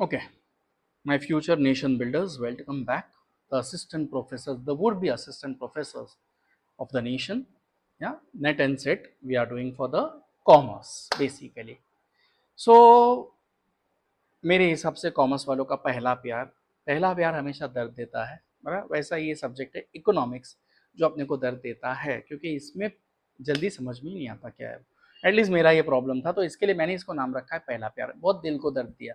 Okay, my future nation builders, welcome back. The assistant professors, the would-be assistant professors of the nation. Yeah, net and set we are doing for the commerce basically. So मेरे हिसाब से commerce वालों का पहला प्यार हमेशा दर्द देता है, बराबर वैसा ये सब्जेक्ट है इकोनॉमिक्स जो अपने को दर्द देता है क्योंकि इसमें जल्दी समझ में ही नहीं आता क्या है। एटलीस्ट मेरा ये प्रॉब्लम था तो इसके लिए मैंने इसको नाम रखा है पहला प्यार। बहुत दिल को दर्द दिया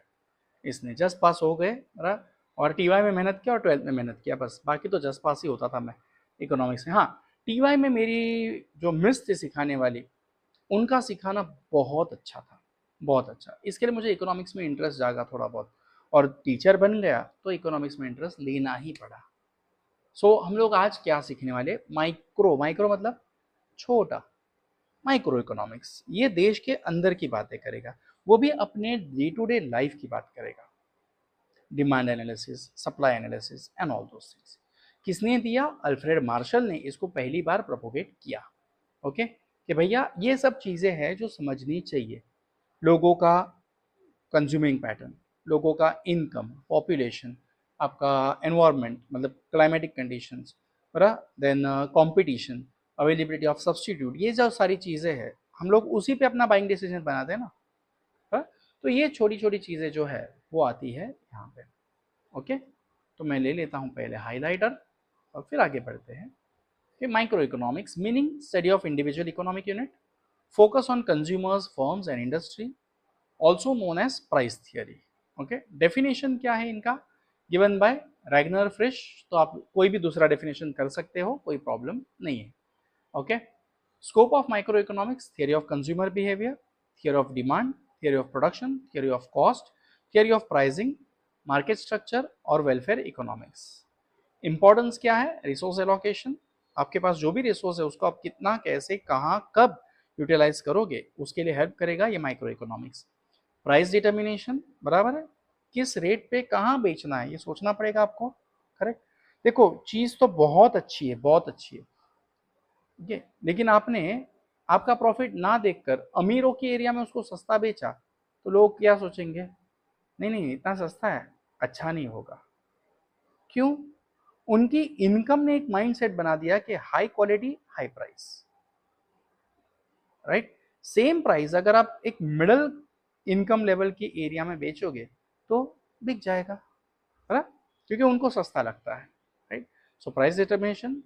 इसने। जस्ट पास हो गए बराबर, और टीवाई में मेहनत किया और ट्वेल्थ में मेहनत किया, बस बाकी तो जस्ट पास ही होता था मैं इकोनॉमिक्स में। हाँ, टीवाई में मेरी जो मिस थी सिखाने वाली, उनका सिखाना बहुत अच्छा था, बहुत अच्छा। इसके लिए मुझे इकोनॉमिक्स में इंटरेस्ट जागा थोड़ा बहुत, और टीचर बन गया तो इकोनॉमिक्स में इंटरेस्ट लेना ही पड़ा। सो हम लोग आज क्या सीखने वाले, माइक्रो, माइक्रो मतलब छोटा, माइक्रो इकोनॉमिक्स। ये देश के अंदर की बातें करेगा, वो भी अपने डे टू डे लाइफ की बात करेगा। Demand analysis, supply analysis and all those things. किसने दिया? अल्फ्रेड मार्शल ने इसको पहली बार प्रोपोगेट किया। ओके, कि भैया ये सब चीज़ें हैं जो समझनी चाहिए। लोगों का कंज्यूमिंग पैटर्न, लोगों का इनकम, पॉपुलेशन, आपका एनवायरनमेंट मतलब क्लाइमेटिक कंडीशंस, बराबर, then competition, availability of substitute, ये जो सारी चीज़ें हैं हम लोग उसी पे अपना बाइंग डिसीजन बनाते हैं ना। हाँ? तो ये छोटी छोटी चीज़ें जो है वो आती है यहाँ पे। ओके, तो मैं ले लेता हूँ पहले हाइलाइटर और फिर आगे बढ़ते हैं कि micro economics meaning study of individual economic unit, focus on consumers, firms and industry, also known as price theory. Okay, definition क्या है इनका? गिवन बाय रैगनर फ्रिश, तो आप कोई भी दूसरा डेफिनेशन कर सकते हो, कोई प्रॉब्लम नहीं है। Okay, scope of micro economics, theory of consumer behaviour, theory of demand, theory of production, theory of cost, theory of pricing, market structure और वेलफेयर इकोनॉमिक्स। इंपॉर्टेंस क्या है? रिसोर्स एलोकेशन, आपके पास जो भी रिसोर्स है उसको आप कितना, कैसे, कहाँ, कब यूटिलाइज करोगे, उसके लिए हेल्प करेगा ये माइक्रो इकोनॉमिक्स। प्राइस डिटर्मिनेशन, बराबर है, किस रेट पे कहाँ बेचना है ये सोचना पड़ेगा आपको। करेक्ट। देखो चीज तो बहुत अच्छी है, बहुत अच्छी है, ठीक है, लेकिन आपने आपका प्रॉफिट ना देखकर अमीरों के एरिया में उसको सस्ता बेचा तो लोग क्या सोचेंगे? नहीं नहीं, इतना सस्ता है, अच्छा नहीं होगा। क्यों? उनकी इनकम ने एक माइंडसेट बना दिया कि high quality high price. Right, same price अगर आप एक मिडिल इनकम लेवल की एरिया में बेचोगे तो बिक जाएगा, है ना, क्योंकि उनको सस्ता लगता है। Right, so price determination,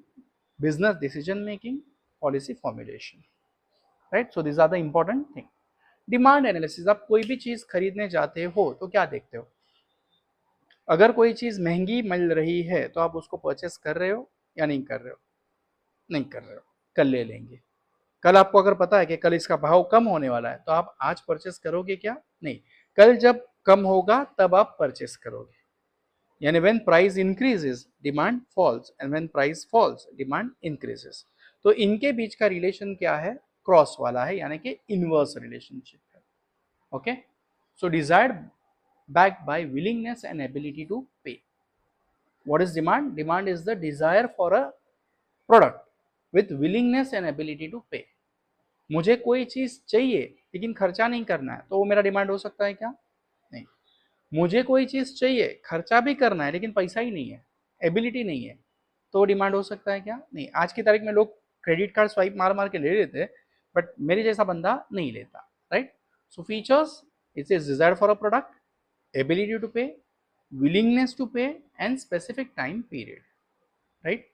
business decision making, policy formulation. Right, so this are the important thing. Demand analysis, आप कोई भी चीज खरीदने जाते हो तो क्या देखते हो? अगर कोई चीज महंगी मिल रही है तो आप उसको परचेस कर रहे हो या नहीं कर रहे हो? नहीं कर रहे हो, कल ले लेंगे। कल आपको अगर पता है कि कल इसका भाव कम होने वाला है तो आप आज परचेस करोगे क्या? नहीं, कल जब कम होगा तब आप परचेस करोगे। यानी when price increases demand falls and when price falls demand increases. तो इनके बीच का रिलेशन क्या है? क्रॉस वाला है, यानी कि इनवर्स रिलेशनशिप है। Okay, so desired backed by willingness and ability to pay. What is demand? Demand is the desire for a product with willingness and ability to pay. मुझे कोई चीज चाहिए लेकिन खर्चा नहीं करना है तो वो मेरा डिमांड हो सकता है क्या? नहीं। मुझे कोई चीज चाहिए, खर्चा भी करना है लेकिन पैसा ही नहीं है, एबिलिटी नहीं है, तो डिमांड हो सकता है क्या? नहीं। आज की तारीख में लोग क्रेडिट कार्ड स्वाइप मार मार के ले लेते हैं, बट मेरे जैसा बंदा नहीं लेता। Right, so features, it's is desire for a product, ability to pay, willingness to pay and specific time period. Right,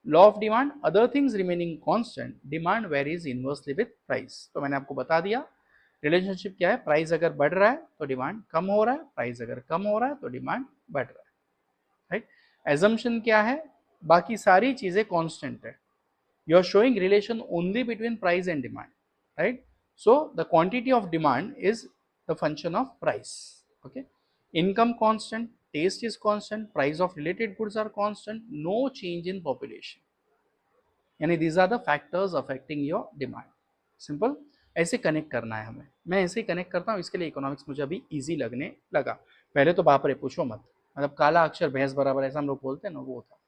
law of demand, other things remaining constant, demand varies inversely with price। तो मैंने आपको बता दिया relationship क्या है। Price अगर बढ़ रहा है तो डिमांड कम हो रहा है, प्राइस अगर कम हो रहा है तो डिमांड बढ़ रहा है। राइट, एजम्पशन क्या है? बाकी सारी चीजें कांस्टेंट है। You are showing relation only between price and demand. Right, so the quantity of demand is the function of price. Okay, income constant, taste is constant, price of related goods are constant, no change in population, यानी these are the factors affecting your demand। Simple, ऐसे connect करना है हमें। मैं ऐसे ही connect करता हूँ, इसके लिए इकोनॉमिक्स मुझे अभी इजी लगने लगा। पहले तो बाप रे पूछो मत, मतलब काला अक्षर भैंस बराबर ऐसा हम लोग बोलते हैं ना, वो था।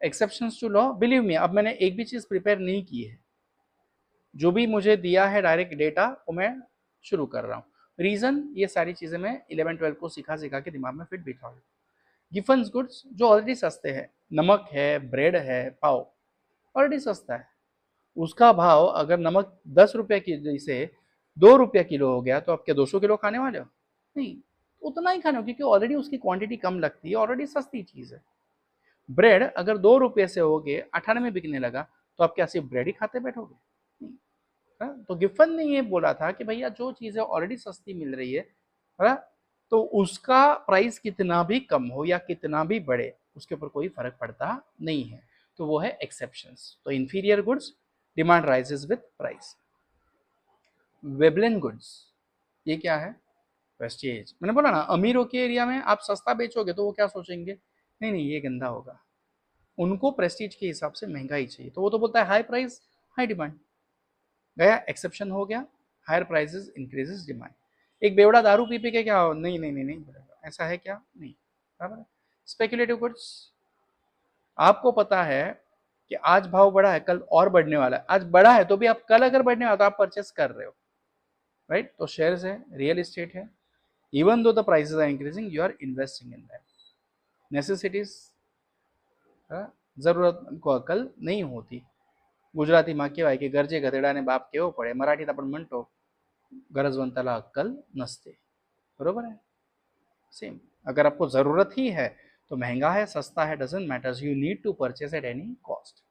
Exceptions to law, believe me, अब मैंने एक भी चीज प्रिपेयर नहीं की है, जो भी मुझे दिया है डायरेक्ट डेटा वो मैं शुरू कर रहा हूँ। रीज़न, ये सारी चीज़ें मैं 11-12 को सिखा के दिमाग में फिट बिठा हूँ। गिफन्स गुड्स जो ऑलरेडी सस्ते हैं, नमक है, ब्रेड है, पाव ऑलरेडी सस्ता है, उसका भाव अगर नमक 10 रुपये की से 2 रुपये किलो हो गया तो आप क्या 200 किलो खाने वाले हो? नहीं, उतना ही खाने हो, क्योंकि ऑलरेडी उसकी क्वांटिटी कम लगती है, ऑलरेडी सस्ती चीज़ है। ब्रेड अगर 2 रुपये से हो गए 98 में बिकने लगा तो आप क्या सिर्फ ब्रेड ही खाते बैठोगे? नहीं। हाँ? तो गिफन ने ये बोला था कि भैया जो चीज़ें ऑलरेडी सस्ती मिल रही है, तो उसका प्राइस कितना भी कम हो या कितना भी बढ़े उसके ऊपर कोई फर्क पड़ता नहीं है, तो वो है एक्सेप्शंस। तो inferior goods demand rises with price. Veblen goods, ये क्या है? प्रेस्टीज। मैंने बोला ना, अमीरों के एरिया में आप सस्ता बेचोगे तो वो क्या सोचेंगे, नहीं नहीं ये गंदा होगा, उनको प्रेस्टीज के हिसाब से महंगा ही चाहिए, तो वो तो बोलता है हाई प्राइस हाई डिमांड। गया, एक्सेप्शन हो गया, हायर प्राइसेस इंक्रीजेस डिमांड। एक बेवड़ा दारू पी के क्या हो, नहीं नहीं नहीं नहीं बढ़ेगा, ऐसा है क्या? नहीं, बराबर है। स्पेकुलेटिव गुड्स, आपको पता है कि आज भाव बढ़ा है कल और बढ़ने वाला है, आज बढ़ा है तो भी आप कल अगर बढ़ने वाला तो आप परचेस कर रहे हो, राइट? तो शेयर्स है, रियल एस्टेट है, even though the prices are increasing you are investing in that. Necessities, जरूरत को अकल नहीं होती। ગુજરાતીમાં કહેવાય કે ગરજે ગધેડાને બાપ કેવો પડે, મરાઠીમાં પણ म्हणतो गरजवंताला अक्कल नसते, बरोबर है? सेम, अगर आपको जरूरत ही है तो महंगा है सस्ता है doesn't matters, you need to purchase at any cost.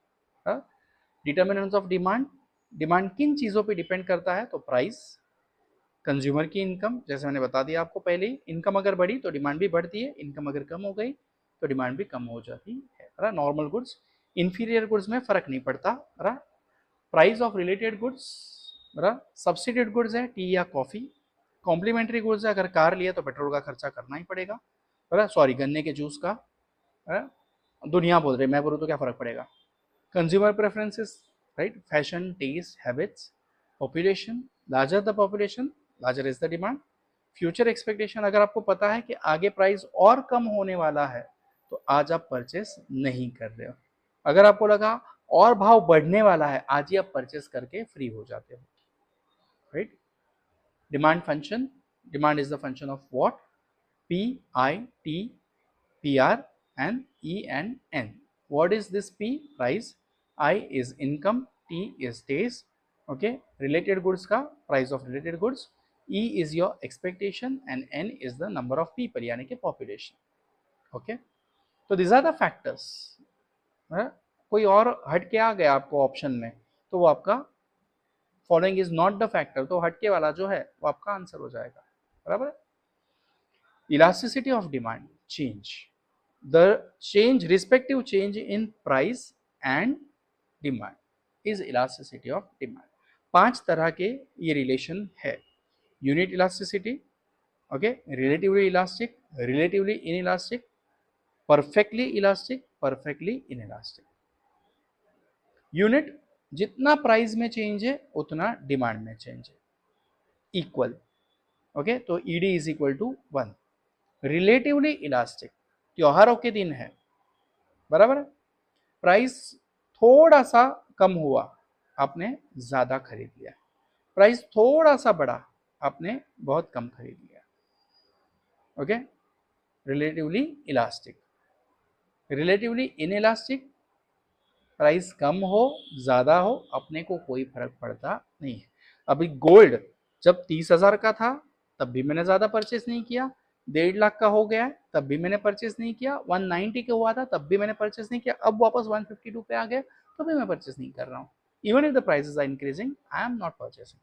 Determinants of demand, demand किन चीज़ों पे डिपेंड करता है? तो प्राइस, कंज्यूमर की इनकम, जैसे मैंने बता दिया आपको पहले ही, इनकम अगर बढ़ी तो डिमांड भी बढ़ती है, इनकम अगर कम हो गई तो डिमांड भी कम हो जाती है। नॉर्मल गुड्स, इंफीरियर गुड्स में फर्क नहीं पड़ता। Price of related goods, substitute goods है टी या कॉफी, कॉम्प्लीमेंट्री गुड्स है अगर कार लिए तो पेट्रोल का खर्चा करना ही पड़ेगा, सॉरी गन्ने के जूस का, दुनिया बोल रही, मैं बोलूँ तो क्या फर्क पड़ेगा। Consumer preferences, right, fashion, taste, habits, population, larger the population larger is the demand. Future expectation, अगर आपको पता है कि आगे प्राइस और कम होने वाला है तो आज आप परचेस नहीं कर रहे हो, अगर आपको लगा और भाव बढ़ने वाला है आज ही आप परचेस करके फ्री हो जाते हो, right? Demand function, demand is the function of what? P I T P R and E and N. What is this? P price, I is income, T is taste, okay, related goods का price of related goods, E is your expectation and N is the number of people यानी कि population, okay. तो this are the factors. कोई और हट के आ गया आपको ऑप्शन में तो वो आपका following is not the factor, तो हटके वाला जो है वो आपका आंसर हो जाएगा, बराबर है? Elasticity of demand, change, the change, respective change in price and demand is elasticity of demand. 5 तरह के ये रिलेशन है। Unit elasticity, okay, relatively elastic, relatively inelastic, perfectly elastic, perfectly inelastic. Unit, जितना price में change है उतना demand में change है, इक्वल, ओके, तो ED is equal to 1। Relatively elastic, त्योहारों के दिन है, बराबर है, प्राइस थोड़ा सा कम हुआ आपने ज्यादा खरीद लिया, प्राइस थोड़ा सा बढ़ा आपने बहुत कम खरीद लिया, okay, relatively elastic. Relatively inelastic, price कम हो ज़्यादा हो अपने को कोई फर्क पड़ता नहीं है। अभी गोल्ड जब 30,000 का था तब भी मैंने ज़्यादा परचेस नहीं किया, 1.5 लाख का हो गया है तब भी मैंने परचेस नहीं किया, 190 का हुआ था तब भी मैंने परचेस नहीं किया, अब वापस 152 पे आ गया तो भी मैं परचेस नहीं कर रहा हूँ। Even if the prices are increasing I am not purchasing,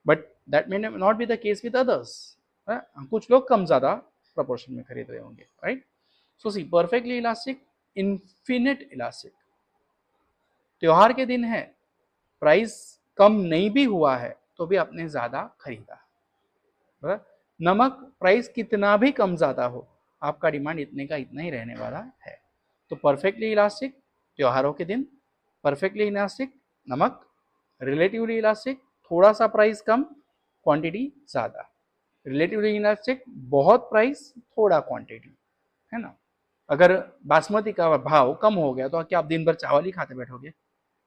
but that may not be the case with others. कुछ लोग कम ज़्यादा प्रपोर्शन में खरीद रहे होंगे, right? So see, perfectly elastic, infinite elastic, त्योहार के दिन है, प्राइस कम नहीं भी हुआ है तो भी आपने ज्यादा खरीदा, नमक प्राइस कितना भी कम ज्यादा हो आपका डिमांड इतने का इतना ही रहने वाला है। तो परफेक्टली इलास्टिक त्योहारों के दिन, परफेक्टली इलास्टिक नमक, रिलेटिवली इलास्टिक थोड़ा सा प्राइस कम क्वांटिटी ज्यादा, रिलेटिवली इलास्टिक बहुत प्राइस थोड़ा क्वांटिटी, है ना? अगर बासमती का भाव कम हो गया तो क्या आप दिन भर चावल ही खाते बैठोगे?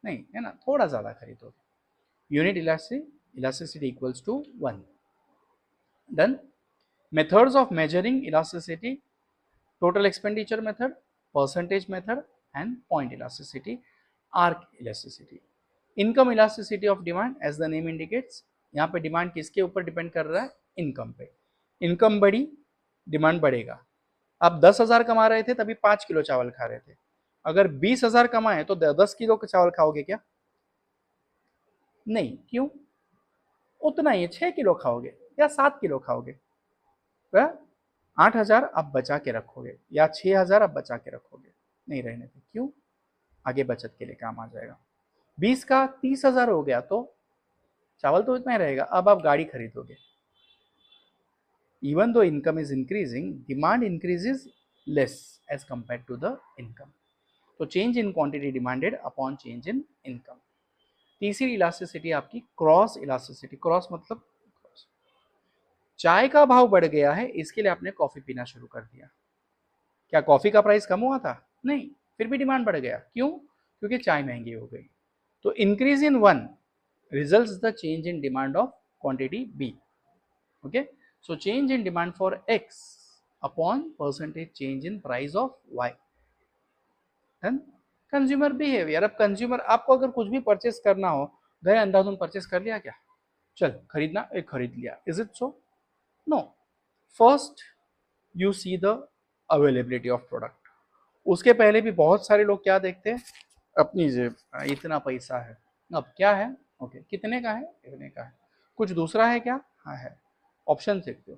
नहीं, है ना, थोड़ा ज़्यादा खरीदोगे। Unit elasticity equals to 1। Done. Methods of measuring elasticity: total expenditure method, percentage method and point elasticity, arc elasticity. Income elasticity of demand, as the name indicates, यहाँ पे डिमांड किसके ऊपर डिपेंड कर रहा है? इनकम पे. इनकम बढ़ी, demand बढ़ेगा. आप 10,000 कमा रहे थे तभी 5 किलो चावल खा रहे थे. अगर 20,000 कमाए तो 10 किलो का चावल खाओगे क्या? नहीं. क्यों? उतना ही 6 किलो खाओगे या 7 किलो खाओगे. 8,000 आप बचा के रखोगे या 6,000 आप बचा के रखोगे. नहीं रहने थे. क्यों? आगे बचत के लिए काम आ जाएगा. 20 का 30,000 हो गया तो चावल तो इतना ही रहेगा. अब आप गाड़ी खरीदोगे. Even though income is increasing, demand increases less as compared to the income. तो change in quantity demanded upon change in income. तीसरी इलास्टिसिटी आपकी क्रॉस इलास्टिसिटी. क्रॉस मतलब चाय का भाव बढ़ गया है, इसके लिए आपने कॉफी पीना शुरू कर दिया. क्या कॉफी का प्राइस कम हुआ था? नहीं, फिर भी डिमांड बढ़ गया. क्यों? क्योंकि चाय महंगी हो गई. तो increase in one results the change in demand of quantity B. Okay, so change in demand for X upon percentage change in price of Y. Then consumer behavior. अब कंज्यूमर, आपको अगर कुछ भी परचेस करना हो, गए अंधाधुन परचेस कर लिया क्या? चल खरीदना, एक खरीद लिया. Is it so? No. First you see the availability of product. उसके पहले भी बहुत सारे लोग क्या देखते हैं? अपनी जेब. इतना पैसा है. अब क्या है? ओके, कितने का है? इतने का है. कुछ दूसरा है क्या? हाँ है. ऑप्शन देखते हो.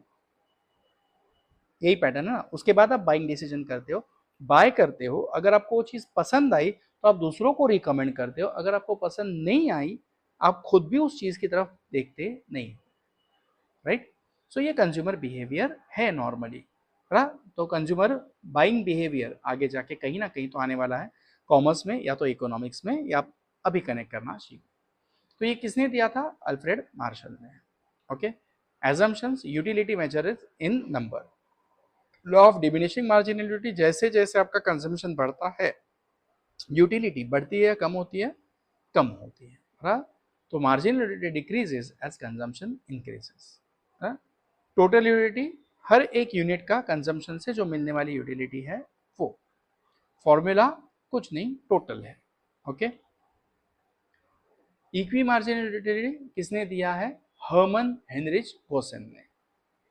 यही पैटर्न है ना. उसके बाद आप बाइंग डिसीजन करते हो, बाय करते हो. अगर आपको वो चीज़ पसंद आई तो आप दूसरों को रिकमेंड करते हो. अगर आपको पसंद नहीं आई, आप खुद भी उस चीज़ की तरफ देखते नहीं. राइट. सो ये कंज्यूमर बिहेवियर है नॉर्मली. तो कंज्यूमर बाइंग बिहेवियर आगे जाके कहीं ना कहीं तो आने वाला है, कॉमर्स में या तो इकोनॉमिक्स में, या अभी कनेक्ट करना सीखो. तो ये किसने दिया था? अल्फ्रेड मार्शल ने. Okay. Assumptions: utility measure in number. Law of diminishing marginality: जैसे जैसे आपका कंजम्पशन बढ़ता है, यूटिलिटी बढ़ती है, कम होती है? कम होती है. तो marginality decreases as consumption increases. Total utility: हर एक यूनिट का कंजम्पशन से जो मिलने वाली यूटिलिटी है वो. फॉर्मूला कुछ नहीं, टोटल है. ओके. इक्वी मार्जिनलिटी किसने दिया है? हर्मन हेनरिच गोसेन ने.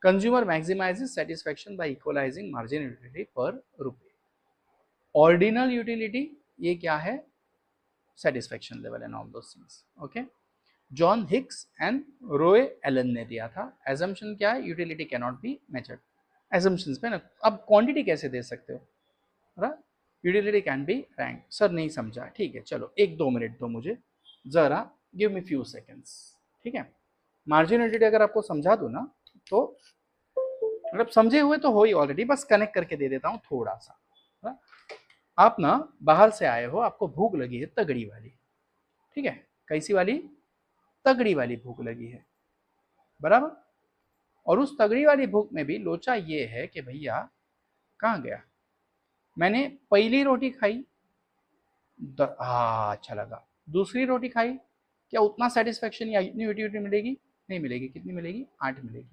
Consumer maximizes satisfaction by equalizing margin utility per रुपए. ऑर्डिनल यूटिलिटी ये क्या है? Satisfaction level and all those things. Okay. John Hicks and Roy Allen ने दिया था. एजम्पशन क्या है? Utility can not be measured. Assumptions पे ना. अब क्वांटिटी कैसे दे सकते हो? Utility can be rank. Sir नहीं समझा. ठीक है, चलो 1-2 मिनट दो मुझे जरा, गिव मी फ्यू सेकेंड्स. ठीक है. मार्जिन यूटिलिटी अगर आपको समझा दूं ना, तो मतलब समझे हुए तो हो ही ऑलरेडी, बस कनेक्ट करके दे देता हूँ थोड़ा सा. आप ना बाहर से आए हो, आपको भूख लगी है तगड़ी वाली. ठीक है. कैसी वाली? तगड़ी वाली भूख लगी है. बराबर. और उस तगड़ी वाली भूख में भी लोचा ये है कि भैया कहाँ गया, मैंने पहली रोटी खाई, अच्छा लगा. दूसरी रोटी खाई, क्या उतना सेटिस्फेक्शन या इतनी यूटिलिटी मिलेगी? नहीं मिलेगी. कितनी मिलेगी? 8 मिलेगी.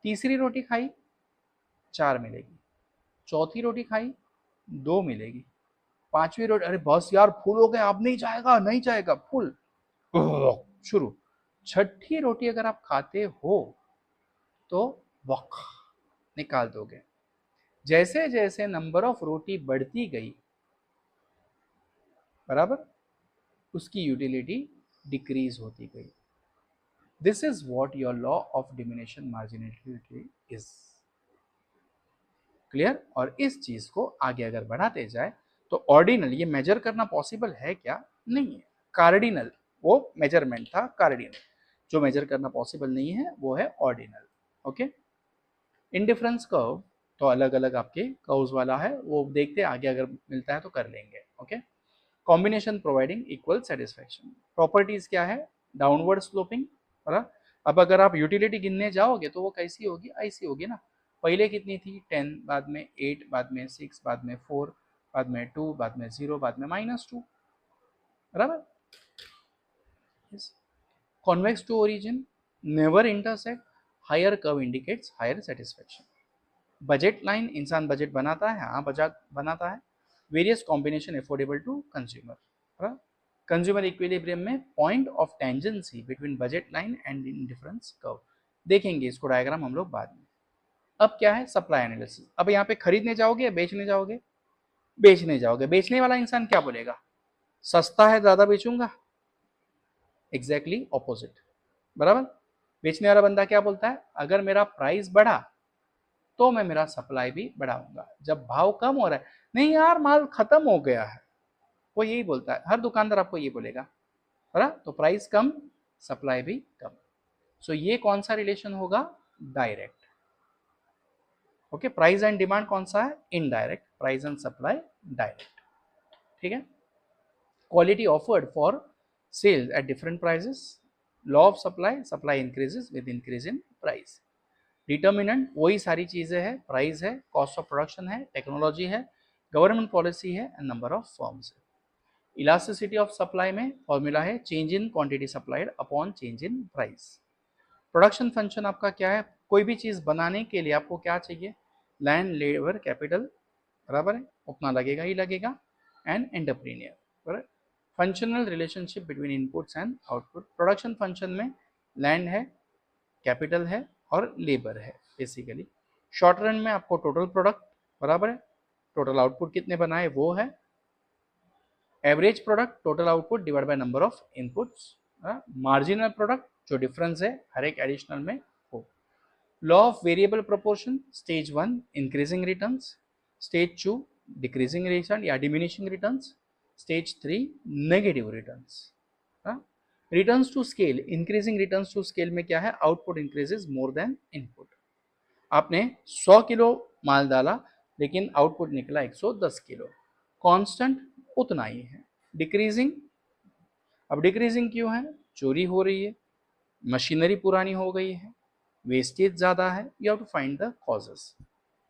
तीसरी रोटी खाई, 4 मिलेगी. चौथी रोटी खाई, 2 मिलेगी. पांचवी रोटी, अरे बस यार फुल हो गया, अब नहीं जाएगा, नहीं जाएगा, फुल. शुरू. छठी रोटी अगर आप खाते हो तो वक निकाल दोगे. जैसे जैसे नंबर ऑफ रोटी बढ़ती गई, बराबर, उसकी यूटिलिटी डिक्रीज होती गई. This is what your law of diminution marginality is. Clear. और इस चीज को आगे अगर बढ़ाते जाए तो ऑर्डिनल ये मेजर करना पॉसिबल है क्या? नहीं है. कार्डिनल वो मेजरमेंट था. कार्डिनल जो मेजर करना पॉसिबल नहीं है वो है ऑर्डिनल. ओके. इंडिफरेंस कर्व तो अलग अलग आपके कर्व्स वाला है, वो देखते आगे अगर मिलता है तो कर लेंगे. Okay. Combination providing equal satisfaction. Properties क्या है? Downward sloping. अब अगर आप यूटिलिटी गिनने जाओगे तो वो कैसी होगी? ऐसी होगी ना. पहले कितनी थी? 10, बाद में 8, बाद में 6, बाद में 4, बाद में 2, बाद में 0, बाद में -2. बराबर. Convex to origin, never intersect. Higher curve indicates higher satisfaction. Budget line, इंसान बजट बनाता है, हाँ बजट बनाता है। Various combination affordable to consumer. Consumer equilibrium में point of tangency between budget line and indifference curve. देखेंगे इसको डायग्राम हम लोग बाद में। अब क्या है सप्लाई एनालिसिस। अब यहाँ पे खरीदने जाओगे या बेचने जाओगे? बेचने जाओगे। बेचने वाला इंसान क्या बोलेगा? सस्ता है ज्यादा बेचूंगा। एग्जैक्टली ऑपोजिट, बराबर। बेचने वाला बंदा क्या बोलता है? अगर मेरा प्राइस बढ़ा तो मैं मेरा सप्लाई भी बढ़ाऊंगा। जब भाव कम हो रहा है, नहीं यार माल खत्म हो गया है, वो यही बोलता है। हर दुकानदार आपको ये बोलेगा, बराबर। तो प्राइस कम, सप्लाई भी कम। सो ये कौन सा रिलेशन होगा? Direct. Okay, price and demand कौन सा है? Indirect. Price and supply direct. ठीक है। Quality offered for sales at different prices. Law of supply, supply increases with increase in price. Determinant वही सारी चीजें हैं, प्राइस है, कॉस्ट ऑफ प्रोडक्शन है, टेक्नोलॉजी है, गवर्नमेंट पॉलिसी है एंड नंबर ऑफ फर्म्स है। इलास्टिसिटी ऑफ सप्लाई में फॉर्मूला है change in quantity supplied upon change in price. Production function आपका क्या है? कोई भी चीज बनाने के लिए आपको क्या चाहिए? लैंड, लेबर, कैपिटल, बराबर है, उतना लगेगा ही लगेगा, एंड एंटरप्रीनियर, बराबर। Functional relationship between inputs and output. Production function में लैंड है, कैपिटल है और लेबर है बेसिकली। शॉर्ट रन में आपको टोटल प्रोडक्ट, बराबर है, टोटल आउटपुट कितने बनाए वो है। Average product total output divide by number of inputs. Marginal product जो डिफरेंस है हर एक एडिशनल में हो। Law of variable proportion, stage 1 increasing returns, stage 2 decreasing return या diminishing returns, stage 3 negative returns. Returns to scale, increasing returns to scale में क्या है? Output increases more than input. आपने 100 किलो माल डाला लेकिन आउटपुट निकला 110 किलो, कांस्टेंट उतना ही है। डिक्रीजिंग, अब डिक्रीजिंग क्यों है? चोरी हो रही है, मशीनरी पुरानी हो गई है, वेस्टेज ज़्यादा है। You have to find the causes.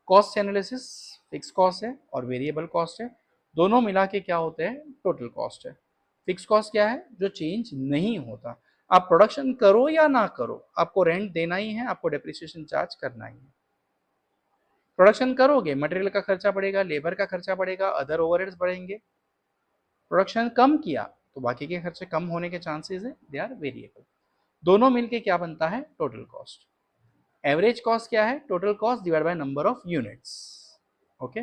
Cost analysis, fix cost है और वेरिएबल कॉस्ट है, दोनों मिला के क्या होते हैं? टोटल कॉस्ट है। फिक्स कॉस्ट क्या है? जो चेंज नहीं होता। आप प्रोडक्शन करो या ना करो, आपको रेंट देना ही है, आपको डेप्रिसिएशन चार्ज करना ही है। प्रोडक्शन करोगे, मटेरियल का खर्चा बढ़ेगा, लेबर का खर्चा बढ़ेगा, अदर ओवरहेड्स बढ़ेंगे। प्रोडक्शन कम किया तो बाकी के खर्चे कम होने के चांसेस है, दे आर वेरिएबल। दोनों मिलके क्या बनता है? Total cost. एवरेज कॉस्ट क्या है? Total cost divide by number of units. Okay.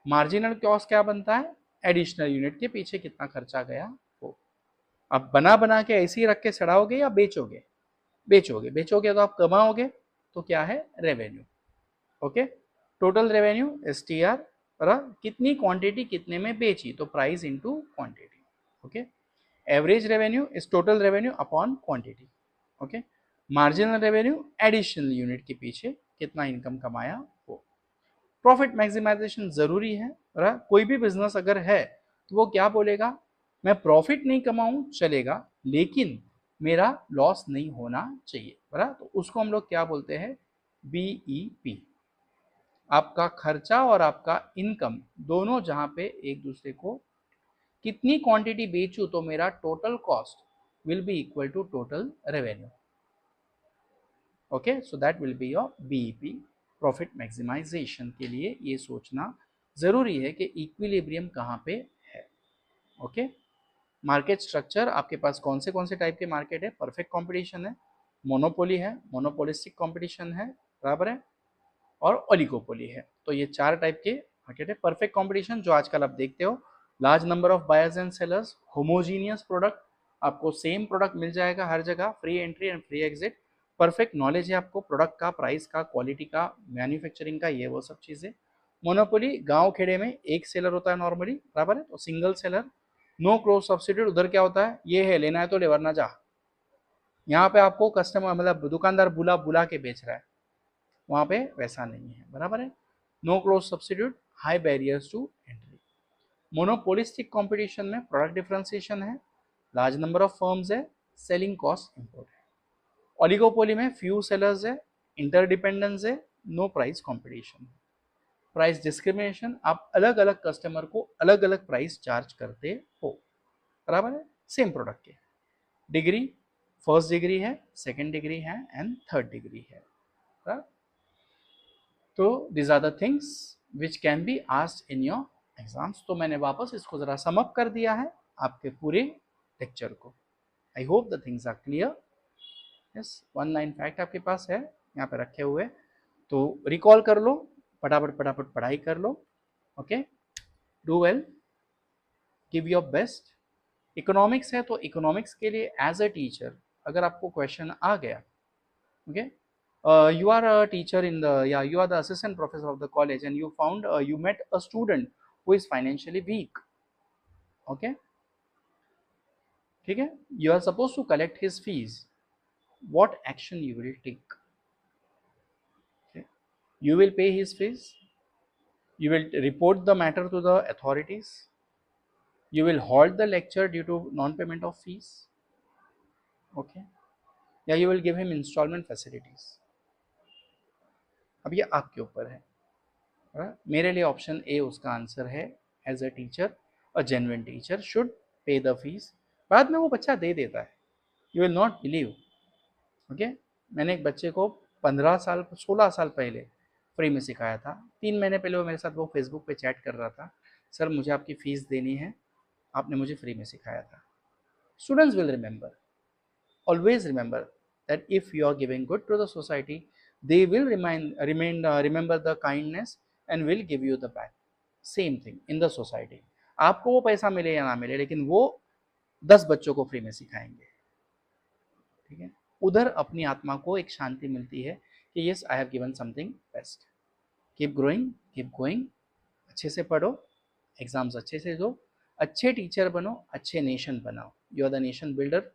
Marginal cost क्या बनता है? एडिशनल यूनिट के पीछे कितना खर्चा गया वो। अब बना बना के ऐसे ही रख के सड़ाओगे या बेचोगे? बेचोगे। बेचोगे तो आप कमाओगे, तो क्या है? Revenue. Okay. Total revenue STR, कितनी क्वांटिटी कितने में बेची, तो price into quantity. Okay. Average revenue is total revenue upon quantity. Okay. Marginal revenue additional unit के पीछे कितना इनकम कमाया वो। प्रॉफिट मैक्सिमाइजेशन जरूरी है, कोई भी बिजनेस अगर है तो वो क्या बोलेगा? मैं प्रॉफिट नहीं कमाऊं चलेगा लेकिन मेरा लॉस नहीं होना चाहिए, बराबर। तो उसको हम लोग क्या बोलते हैं? BEP। आपका खर्चा और आपका इनकम दोनों जहां पे एक दूसरे को, कितनी क्वांटिटी बेचूं तो मेरा total cost will be equal to total revenue. Okay, so that will be your BEP। Profit maximization के लिए ये सोचना जरूरी है कि इक्विलिब्रियम कहाँ पे है। ओके। मार्केट स्ट्रक्चर, आपके पास कौन से टाइप के मार्केट है? परफेक्ट कंपटीशन है, मोनोपोली है, मोनोपोलिस्टिक कंपटीशन है, बराबर है, और ओलिगोपोली है। तो ये 4 टाइप के मार्केट है। परफेक्ट कंपटीशन जो आजकल आप देखते हो, large number of buyers and sellers, homogeneous product, आपको सेम प्रोडक्ट मिल जाएगा हर जगह, free entry and free exit. Perfect knowledge है आपको प्रोडक्ट का, प्राइस का, क्वालिटी का, मैन्युफैक्चरिंग का, ये वो सब चीजें। मोनोपोली, गांव खेड़े में एक सेलर होता है नॉर्मली, बराबर है, तो single seller, no cross substitute. उधर क्या होता है? ये है, लेना है तो ले वरना जा। यहाँ पे आपको कस्टमर मतलब दुकानदार बुला बुला के बेच रहा है, वहां पे वैसा नहीं है, बराबर है। No close substitute, high barriers to entry. Monopolistic competition में प्रोडक्ट डिफरेंशिएशन है, लार्ज नंबर ऑफ फर्म्स है, सेलिंग कॉस्ट इंपोर्ट है। ओलिगोपोली में फ्यू सेलर्स है, इंटरडिपेंडेंस है, no price competition. Price discrimination, आप अलग अलग कस्टमर को अलग अलग प्राइस चार्ज करते हो, बराबर है, सेम प्रोडक्ट के। डिग्री, फर्स्ट डिग्री है, सेकेंड डिग्री है एंड थर्ड डिग्री है। तो these are the things which can be asked in your exams. तो मैंने वापस इसको ज़रा सम अप कर दिया है आपके पूरे लेक्चर को. I hope the things are clear. Yes, 1 line fact आपके पास है यहाँ पे रखे हुए, तो रिकॉल कर लो, फटाफट फटाफट पढ़ाई कर लो. Okay, do well, give your best. Economics है तो इकोनॉमिक्स के लिए एज अ टीचर अगर आपको क्वेश्चन आ गया, okay, you are a teacher in the, yeah, you are the assistant professor of the college and you found you met a student who is financially weak. Okay, ठीक है, you are supposed to collect his fees. What action you will take? Okay. You will pay his fees, you will report the matter to the authorities, you will halt the lecture due to non payment of fees. Okay, या you will give him installment facilities. अब ये आपके ऊपर है. मेरे लिए option A उसका answer है. As a teacher, a genuine teacher should pay the fees. बाद में वो बच्चा दे देता है, you will not believe. Okay, मैंने एक बच्चे को 15 साल 16 साल पहले फ्री में सिखाया था. 3 महीने पहले वो मेरे साथ वो फेसबुक पे चैट कर रहा था, सर मुझे आपकी फ़ीस देनी है, आपने मुझे फ्री में सिखाया था. Students will remember, always remember that if you are giving good to the society, they will remember the kindness and will give you the back. Same thing in the society. आपको वो पैसा मिले या ना मिले, लेकिन वो 10 बच्चों को फ्री में सिखाएंगे. ठीक है, उधर अपनी आत्मा को एक शांति मिलती है कि yes I have given something best. Keep growing, keep going. अच्छे से पढ़ो, एग्जाम्स अच्छे से दो, अच्छे टीचर बनो, अच्छे नेशन बनाओ. You are the nation builder.